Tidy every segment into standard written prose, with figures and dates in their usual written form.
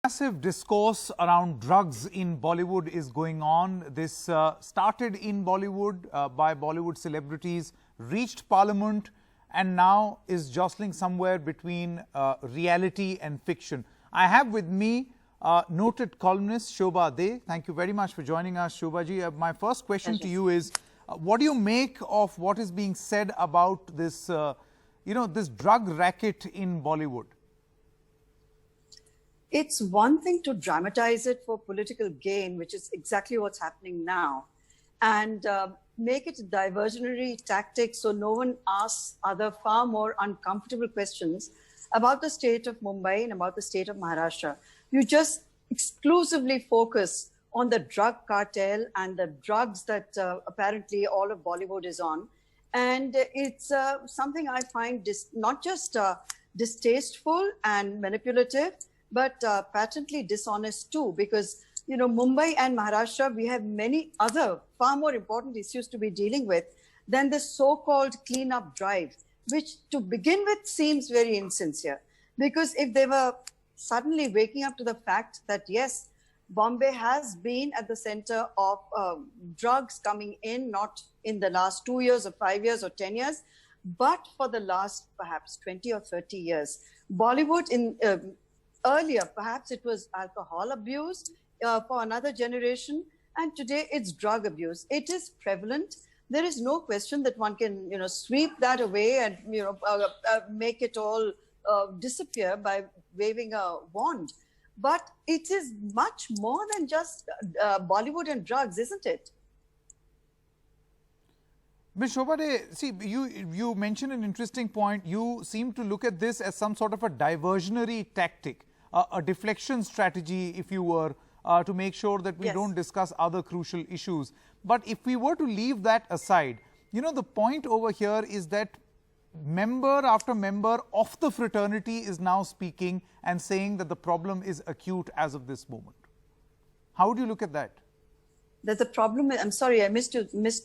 Massive discourse around drugs in Bollywood is going on. This started in Bollywood by Bollywood celebrities, reached Parliament, and now is jostling somewhere between reality and fiction. I have with me noted columnist Shobha De. Thank you very much for joining us, Shobha ji. My first question to you is, what do you make of what is being said about this, this drug racket in Bollywood? It's one thing to dramatize it for political gain, which is exactly what's happening now, and make it a diversionary tactic so no one asks other far more uncomfortable questions about the state of Mumbai and about the state of Maharashtra. You just exclusively focus on the drug cartel and the drugs that apparently all of Bollywood is on. And it's something I find not just distasteful and manipulative, but patently dishonest too, because Mumbai and Maharashtra, we have many other far more important issues to be dealing with than this so-called cleanup drive, which to begin with seems very insincere. Because if they were suddenly waking up to the fact that yes, Bombay has been at the center of drugs coming in, not in the last 2 years or 5 years or 10 years, but for the last perhaps 20 or 30 years. Bollywood earlier, perhaps it was alcohol abuse for another generation, and today it's drug abuse. It is prevalent. There is no question that one can, sweep that away and, make it all disappear by waving a wand. But it is much more than just Bollywood and drugs, isn't it? Ms. Shobha De, see, you mentioned an interesting point. You seem to look at this as some sort of a diversionary tactic. A deflection strategy, if you were, to make sure that we don't discuss other crucial issues. But if we were to leave that aside, the point over here is that member after member of the fraternity is now speaking and saying that the problem is acute as of this moment. How do you look at that? That the problem is, I'm sorry, I missed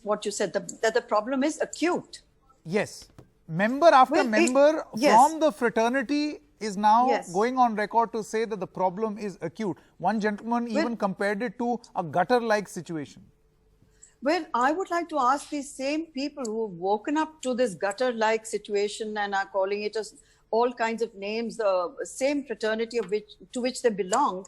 what you said, that the problem is acute. Yes. Member after member from the fraternity is now going on record to say that the problem is acute. One gentleman even compared it to a gutter-like situation. Well, I would like to ask these same people who have woken up to this gutter-like situation and are calling it all kinds of names, the same fraternity to which they belonged,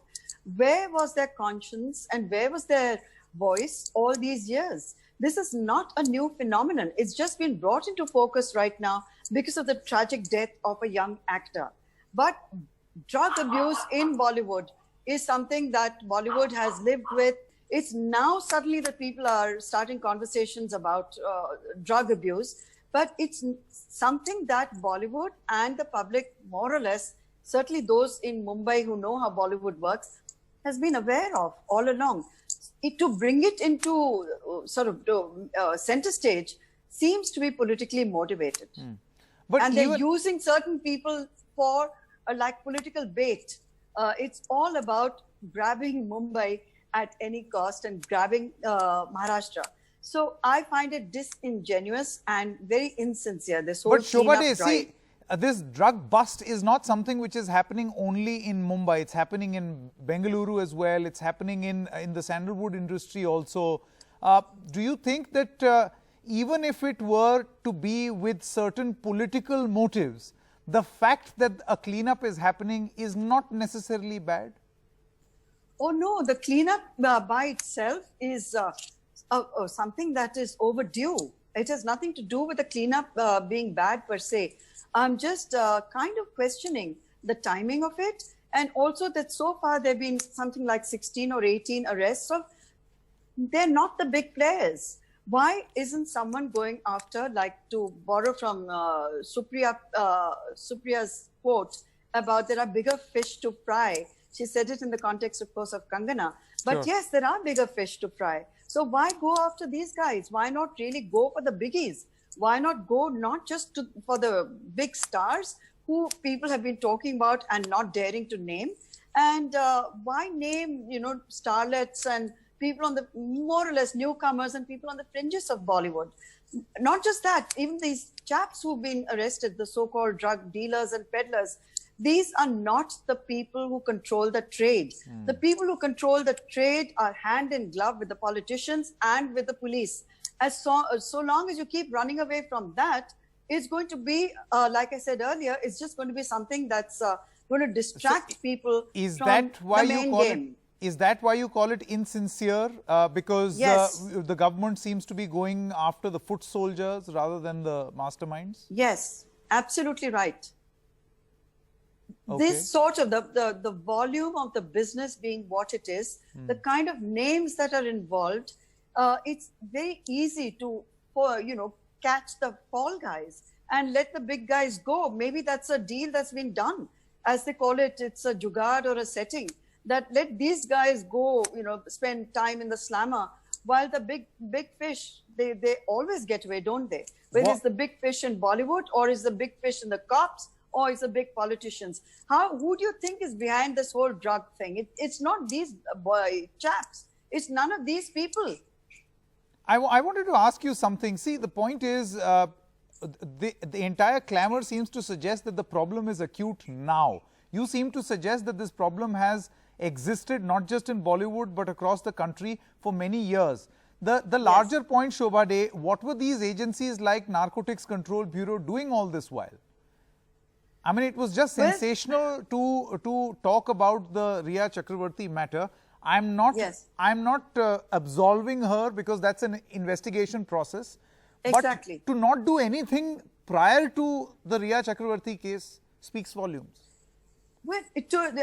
where was their conscience and where was their voice all these years? This is not a new phenomenon. It's just been brought into focus right now because of the tragic death of a young actor. But drug abuse in Bollywood is something that Bollywood has lived with. It's now suddenly that people are starting conversations about drug abuse, but it's something that Bollywood and the public, more or less, certainly those in Mumbai who know how Bollywood works, has been aware of all along. To bring it into center stage seems to be politically motivated. But and they're using certain people for like political bait. It's all about grabbing Mumbai at any cost and grabbing Maharashtra. So I find it disingenuous and very insincere, this whole cleanup drive. See, this drug bust is not something which is happening only in Mumbai. It's happening in Bengaluru as well. It's happening in the sandalwood industry also. Do you think that even if it were to be with certain political motives, the fact that a cleanup is happening is not necessarily bad? Oh no, the cleanup by itself is something that is overdue. It has nothing to do with the cleanup being bad per se. I'm just kind of questioning the timing of it, and also that so far there have been something like 16 or 18 arrests of, they're not the big players. Why isn't someone going after, like to borrow from Supriya's quote about there are bigger fish to fry? She said it in the context, of course, of Kangana. But yes, there are bigger fish to fry. So why go after these guys? Why not really go for the biggies? Why not go not just for the big stars who people have been talking about and not daring to name? And why name, starlets and people on the more or less newcomers and people on the fringes of Bollywood? Not just that, even these chaps who've been arrested, the so-called drug dealers and peddlers, These are not the people who control the trade. The people who control the trade are hand in glove with the politicians and with the police. So long as you keep running away from that, it's going to be, like I said earlier, it's just going to be something that's going to distract people from the main game. Is that why you call it insincere? Because Yes. The government seems to be going after the foot soldiers rather than the masterminds? Yes, absolutely right. Okay. This sort of the volume of the business being what it is, the kind of names that are involved, it's very easy to catch the fall guys and let the big guys go. Maybe that's a deal that's been done, as they call it. It's a jugaad or a setting that let these guys go, spend time in the slammer, while the big fish, they always get away, don't they? Whether it's the big fish in Bollywood, or is the big fish in the cops, or is the big politicians. Who do you think is behind this whole drug thing? It's not these chaps. It's none of these people. I wanted to ask you something. See, the point is, the entire clamor seems to suggest that the problem is acute now. You seem to suggest that this problem has existed not just in Bollywood but across the country for many years. The larger point, Shobha De, what were these agencies like Narcotics Control Bureau doing all this while? I mean, it was just sensational to talk about the Riya Chakravarti matter. I'm not absolving her, because that's an investigation process. Exactly. But to not do anything prior to the Riya Chakravarti case speaks volumes. Well,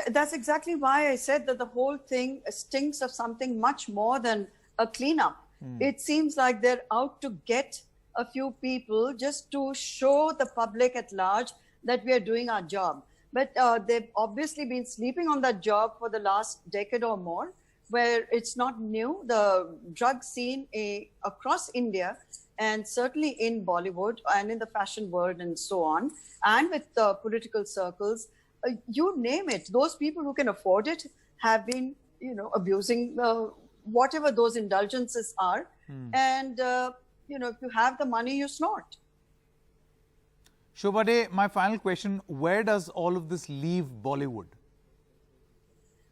that's exactly why I said that the whole thing stinks of something much more than a cleanup. It seems like they're out to get a few people just to show the public at large that we are doing our job. But they've obviously been sleeping on that job for the last decade or more, where it's not new. The drug scene across India, and certainly in Bollywood and in the fashion world and so on, and with political circles, you name it, those people who can afford it have been, abusing whatever those indulgences are. And, if you have the money, you snort. Shobha De, my final question, where does all of this leave Bollywood?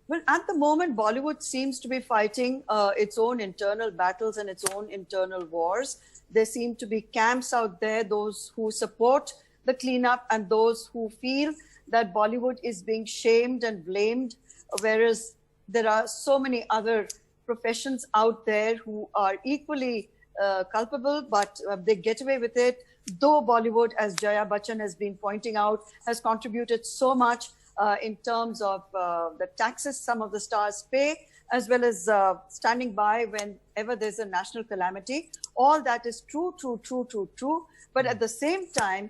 Well, at the moment, Bollywood seems to be fighting its own internal battles and its own internal wars. There seem to be camps out there, those who support the cleanup and those who feel that Bollywood is being shamed and blamed, whereas there are so many other professions out there who are equally culpable, but they get away with it. Though Bollywood, as Jaya Bachchan has been pointing out, has contributed so much in terms of the taxes some of the stars pay, as well as standing by whenever there's a national calamity. All that is true. But at the same time,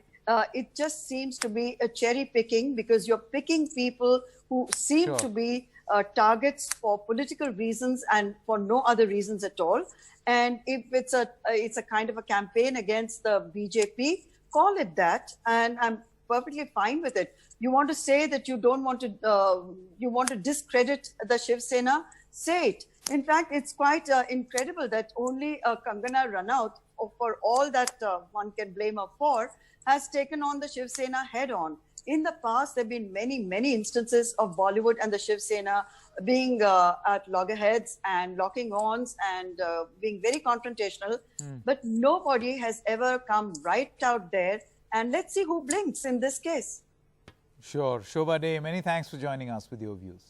it just seems to be a cherry picking, because you're picking people who seem to be targets for political reasons and for no other reasons at all. And if it's a kind of a campaign against the BJP, call it that, and I'm perfectly fine with it. You want to say that you don't want to, you want to discredit the Shiv Sena, say it. In fact, it's quite incredible that only Kangana Ranaut, for all that one can blame her for, has taken on the Shiv Sena head on. In the past, there have been many instances of Bollywood and the Shiv Sena being at loggerheads and locking horns and being very confrontational. But nobody has ever come right out there. And let's see who blinks in this case. Sure. Shobha De, many thanks for joining us with your views.